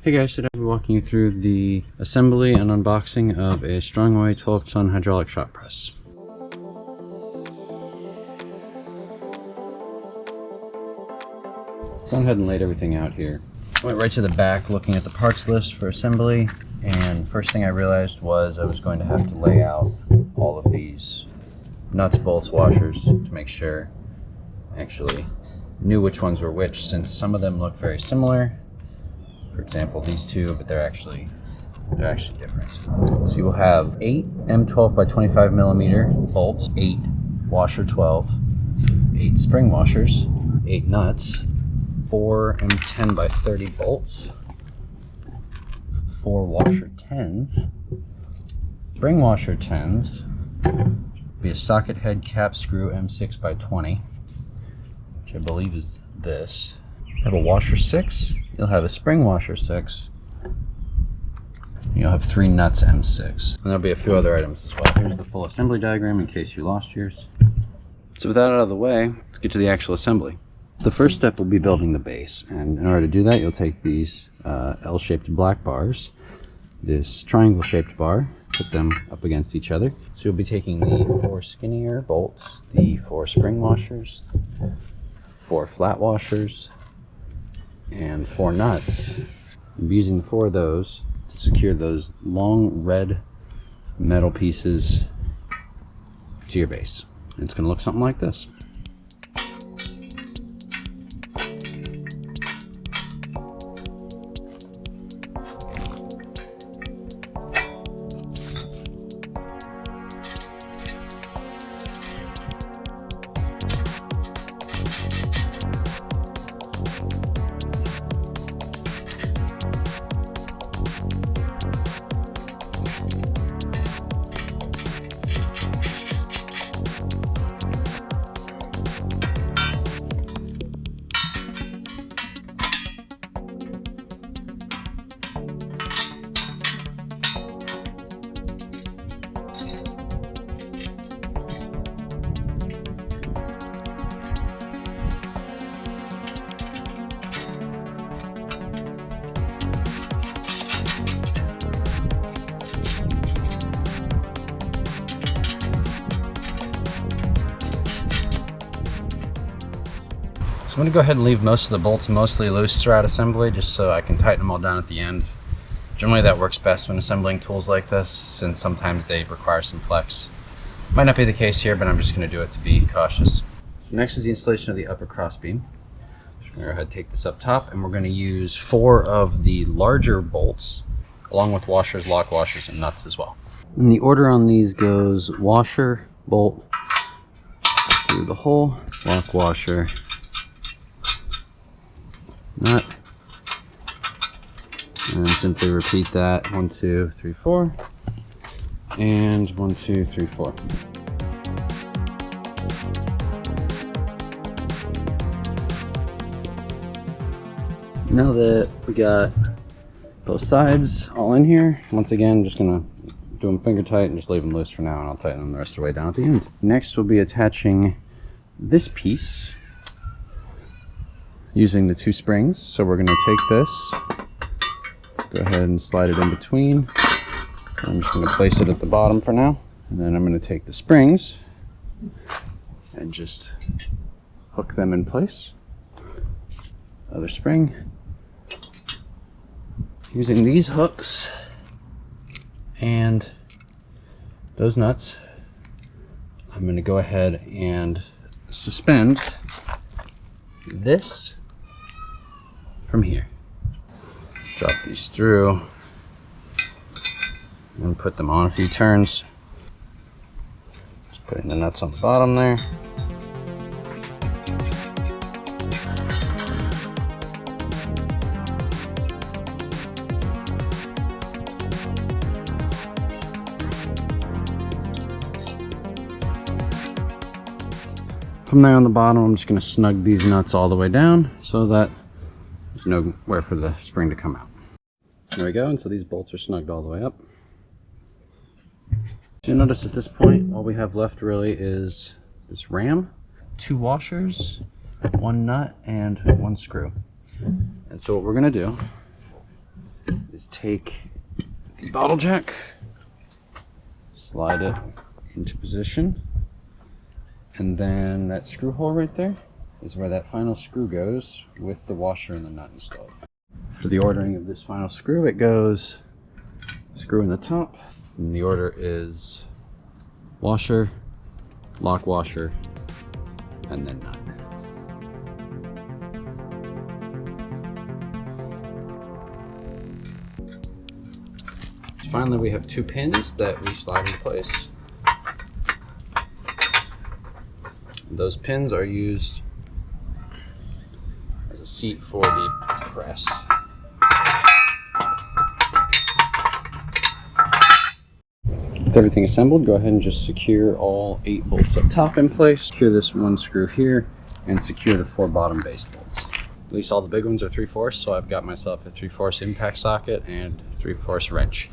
Hey guys, today I'll be walking you through the assembly and unboxing of a Strongway 12-ton hydraulic shot press. Gone ahead and laid everything out here. Went right to the back looking at the parts list for assembly, and first thing I realized was I was going to have to lay out all of these nuts, bolts, washers to make sure I actually knew which ones were which, since some of them look very similar. For example, these two, but they're actually different. So you will have 8 M12 by 25 millimeter bolts, 8 washer 12, 8 spring washers, 8 nuts, 4 M10 by 30 bolts, 4 washer 10s, spring washer 10s, be a socket head cap screw M6 by 20, which I believe is this. Have a washer 6. You'll have a spring washer 6. You'll have 3 nuts M6. And there'll be a few other items as well. Here's the full assembly diagram in case you lost yours. So with that out of the way, let's get to the actual assembly. The first step will be building the base. And in order to do that, you'll take these L-shaped black bars, this triangle-shaped bar, put them up against each other. So you'll be taking the 4 skinnier bolts, the 4 spring washers, 4 flat washers, and 4 nuts. I'll be using 4 of those to secure those long red metal pieces to your base. And it's going to look something like this. So I'm going to go ahead and leave most of the bolts mostly loose throughout assembly, just so I can tighten them all down at the end. Generally that works best when assembling tools like this, since sometimes they require some flex. Might not be the case here, but I'm just going to do it to be cautious. So next is the installation of the upper crossbeam. Just going to go ahead and take this up top, and we're going to use 4 of the larger bolts, along with washers, lock washers, and nuts as well. And the order on these goes washer, bolt, through the hole, lock washer, nut, and simply repeat that 1, 2, 3, 4, and 1, 2, 3, 4. Now that we got both sides all in here, once again, just gonna do them finger tight and just leave them loose for now, and I'll tighten them the rest of the way down at the end. Next, we'll be attaching this piece using the 2 springs. So we're going to take this, go ahead and slide it in between. I'm just going to place it at the bottom for now, and then I'm going to take the springs and just hook them in place. Other spring. Using these hooks and those nuts, I'm going to go ahead and suspend this from here. Drop these through and put them on a few turns. Just putting the nuts on the bottom there. From there on the bottom, I'm just going to snug these nuts all the way down so that there's nowhere for the spring to come out. There we go, and so these bolts are snugged all the way up. So you'll notice at this point, all we have left really is this ram, 2 washers, 1 nut, and 1 screw. And so what we're going to do is take the bottle jack, slide it into position, and then that screw hole right there is where that final screw goes with the washer and the nut installed. For the ordering of this final screw, it goes screw in the top, and the order is washer, lock washer, and then nut. Finally, we have 2 pins that we slide in place. Those pins are used as a seat for the press. With everything assembled, go ahead and just secure all 8 bolts up top in place. Secure this 1 screw here and secure the 4 bottom base bolts. At least all the big ones are 3/4, so I've got myself a 3/4 impact socket and 3/4 wrench.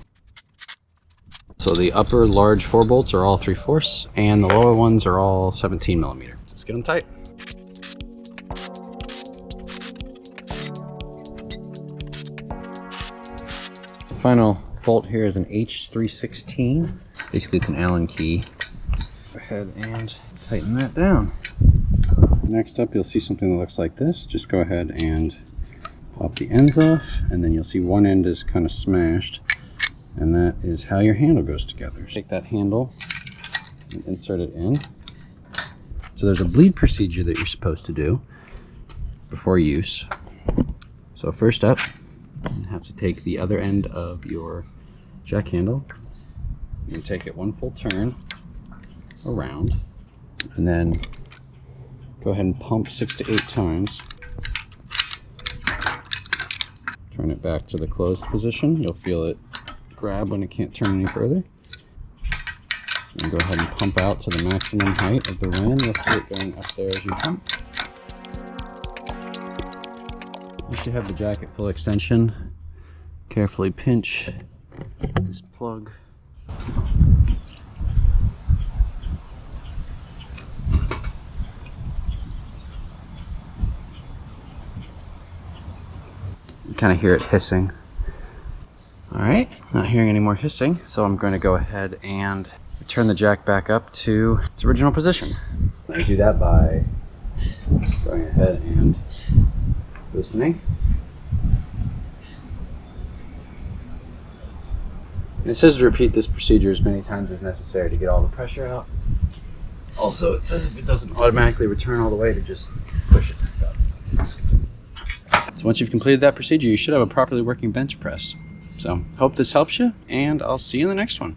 So the upper large 4 bolts are all 3/4 and the lower ones are all 17 millimeter. Let's get them tight. The final bolt here is an H316. Basically it's an Allen key. Go ahead and tighten that down. Next up, you'll see something that looks like this. Just go ahead and pop the ends off, and then you'll see one end is kind of smashed, and that is how your handle goes together. Take that handle and insert it in. So there's a bleed procedure that you're supposed to do before use. So first up, you have to take the other end of your jack handle and take it 1 full turn around, and then go ahead and pump 6 to 8 times. Turn it back to the closed position. You'll feel it grab when it can't turn any further. And go ahead and pump out to the maximum height of the rim. You'll see it going up there as you pump. You should have the jack at full extension. Carefully pinch this plug. You kind of hear it hissing. Alright, not hearing any more hissing, so I'm going to go ahead and turn the jack back up to its original position. I do that by going ahead and loosening. And it says to repeat this procedure as many times as necessary to get all the pressure out. Also, it says if it doesn't automatically return all the way, to just push it back up. So once you've completed that procedure, you should have a properly working bench press. So hope this helps you, and I'll see you in the next one.